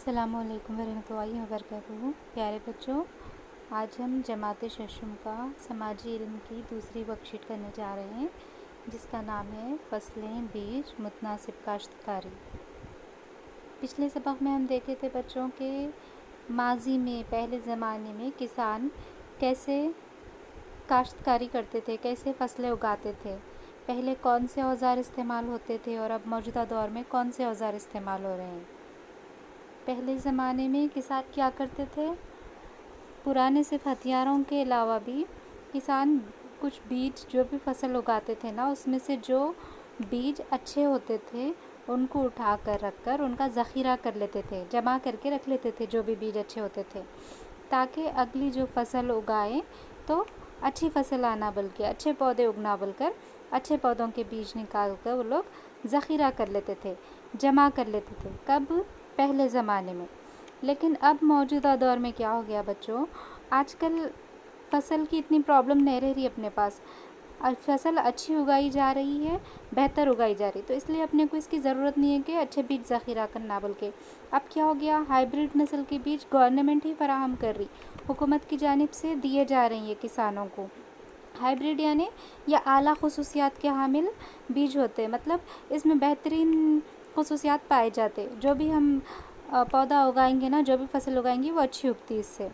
السلام علیکم ورحمۃ اللہ وبرکاتہ۔ پیارے بچوں، آج ہم جماعت ششم کا سماجی علم کی دوسری ورک شیٹ کرنے جا رہے ہیں، جس کا نام ہے فصلیں، بیج، متناسب کاشتکاری۔ پچھلے سبق میں ہم دیکھے تھے بچوں کے ماضی میں پہلے زمانے میں کسان کیسے کاشتکاری کرتے تھے، کیسے فصلیں اگاتے تھے، پہلے کون سے اوزار استعمال ہوتے تھے اور اب موجودہ دور میں کون سے اوزار استعمال ہو رہے ہیں۔ پہلے زمانے میں کسان کیا کرتے تھے؟ پرانے صرف ہتھیاروں کے علاوہ بھی کسان کچھ بیج جو بھی فصل اگاتے تھے نا، اس میں سے جو بیج اچھے ہوتے تھے ان کو اٹھا کر رکھ کر ان کا ذخیرہ کر لیتے تھے، جمع کر کے رکھ لیتے تھے جو بھی بیج اچھے ہوتے تھے، تاکہ اگلی جو فصل اگائیں تو اچھی فصل آنا، بلکہ اچھے پودے اگنا بول کر اچھے پودوں کے بیج نکال کر وہ لوگ ذخیرہ کر لیتے تھے، جمع کر لیتے تھے۔ کب؟ پہلے زمانے میں۔ لیکن اب موجودہ دور میں کیا ہو گیا بچوں؟ آج کل فصل کی اتنی پرابلم نہیں رہ رہی اپنے پاس، فصل اچھی اگائی جا رہی ہے، بہتر اگائی جا رہی، تو اس لیے اپنے کو اس کی ضرورت نہیں ہے کہ اچھے بیج ذخیرہ کرنا بول کے۔ اب کیا ہو گیا؟ ہائیبریڈ نسل کے بیج گورنمنٹ ہی فراہم کر رہی، حکومت کی جانب سے دیے جا رہے ہیں کسانوں کو۔ ہائیبریڈ یعنی یہ اعلیٰ خصوصیات کے حامل بیج ہوتے ہیں، مطلب اس میں بہترین خصوصیات پائے جاتے، جو بھی ہم پودا اگائیں گے نا، جو بھی فصل اگائیں گے وہ اچھی اگتی اس سے۔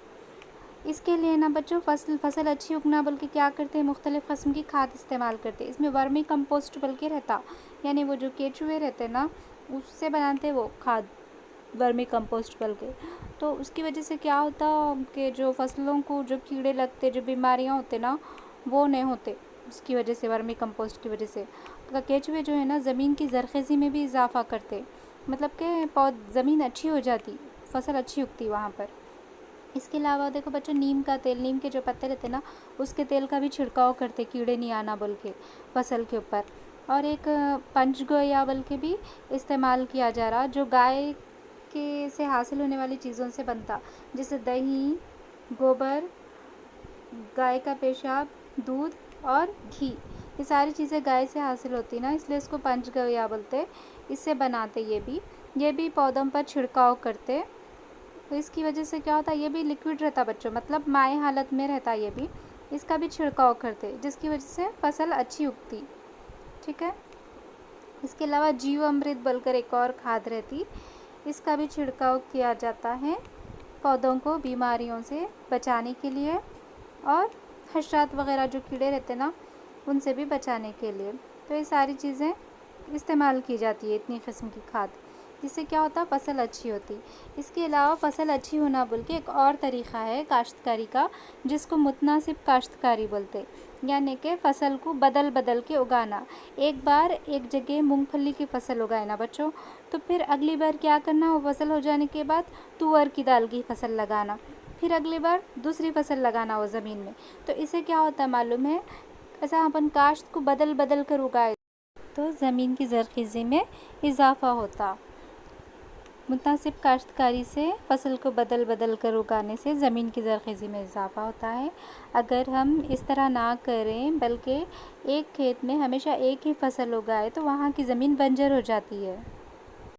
اس کے لیے نا بچوں فصل اچھی اگنا بلکہ کیا کرتے ہیں؟ مختلف قسم کی کھاد استعمال کرتے ہیں۔ اس میں ورمی کمپوسٹ بلکہ رہتا، یعنی وہ جو کیچوے رہتے نا اس سے بناتے وہ کھاد، ورمی کمپوسٹ بلکہ۔ تو اس کی وجہ سے کیا ہوتا کہ جو فصلوں کو جو کیڑے لگتے، جو بیماریاں ہوتے نا وہ نہیں ہوتے، اس کی وجہ سے، ورمی کمپوسٹ کی وجہ سے۔ کیچوے جو ہے نا زمین کی زرخیزی میں بھی اضافہ کرتے، مطلب کہ زمین اچھی ہو جاتی، فصل اچھی اگتی وہاں پر۔ اس کے علاوہ دیکھو بچوں، نیم کا تیل، نیم کے جو پتے رہتے نا اس کے تیل کا بھی چھڑکاؤ کرتے، کیڑے نہیں آنا بول کے فصل کے اوپر۔ اور ایک پنچ گویا بول کے بھی استعمال کیا جا رہا، جو گائے کے سے حاصل ہونے والی چیزوں سے بنتا، جیسے دہی، گوبر، گائے کا پیشاب، دودھ اور گھی، یہ ساری چیزیں گائے سے حاصل ہوتی نا، اس لیے اس کو پنچ گویا بولتے، اس سے بناتے یہ بھی پودوں پر چھڑکاؤ کرتے۔ تو اس کی وجہ سے کیا ہوتا ہے؟ یہ بھی لیکوڈ رہتا بچوں، مطلب مائع حالت میں رہتا، یہ بھی اس کا بھی چھڑکاؤ کرتے، جس کی وجہ سے فصل اچھی اگتی، ٹھیک ہے۔ اس کے علاوہ جیو امرت بول کر ایک اور کھاد رہتی، اس کا بھی چھڑکاؤ کیا جاتا ہے پودوں کو بیماریوں سے بچانے کے لیے اور حشرات وغیرہ جو کیڑے رہتے نا ان سے بھی بچانے کے لیے۔ تو یہ ساری چیزیں استعمال کی جاتی ہے، اتنی قسم کی کھاد، جس سے کیا ہوتا؟ فصل اچھی ہوتی۔ اس کے علاوہ فصل اچھی ہونا بول کے ایک اور طریقہ ہے کاشتکاری کا، جس کو متناسب کاشتکاری بولتے، یعنی کہ فصل کو بدل بدل کے اگانا۔ ایک بار ایک جگہ مونگ پھلی کی فصل اگائے نا بچوں، تو پھر اگلی بار کیا کرنا؟ وہ فصل ہو جانے کے بعد تور کی دال کی فصل لگانا، پھر اگلی بار دوسری فصل لگانا وہ زمین میں۔ تو اسے کیا ہوتا معلوم ہے؟ ایسا اپن کاشت کو بدل بدل کر اگائے تو زمین کی زرخیزی میں اضافہ ہوتا۔ متناسب کاشتکاری سے فصل کو بدل بدل کر اگانے سے زمین کی زرخیزی میں اضافہ ہوتا ہے۔ اگر ہم اس طرح نہ کریں بلکہ ایک کھیت میں ہمیشہ ایک ہی فصل اگائے تو وہاں کی زمین بنجر ہو جاتی ہے۔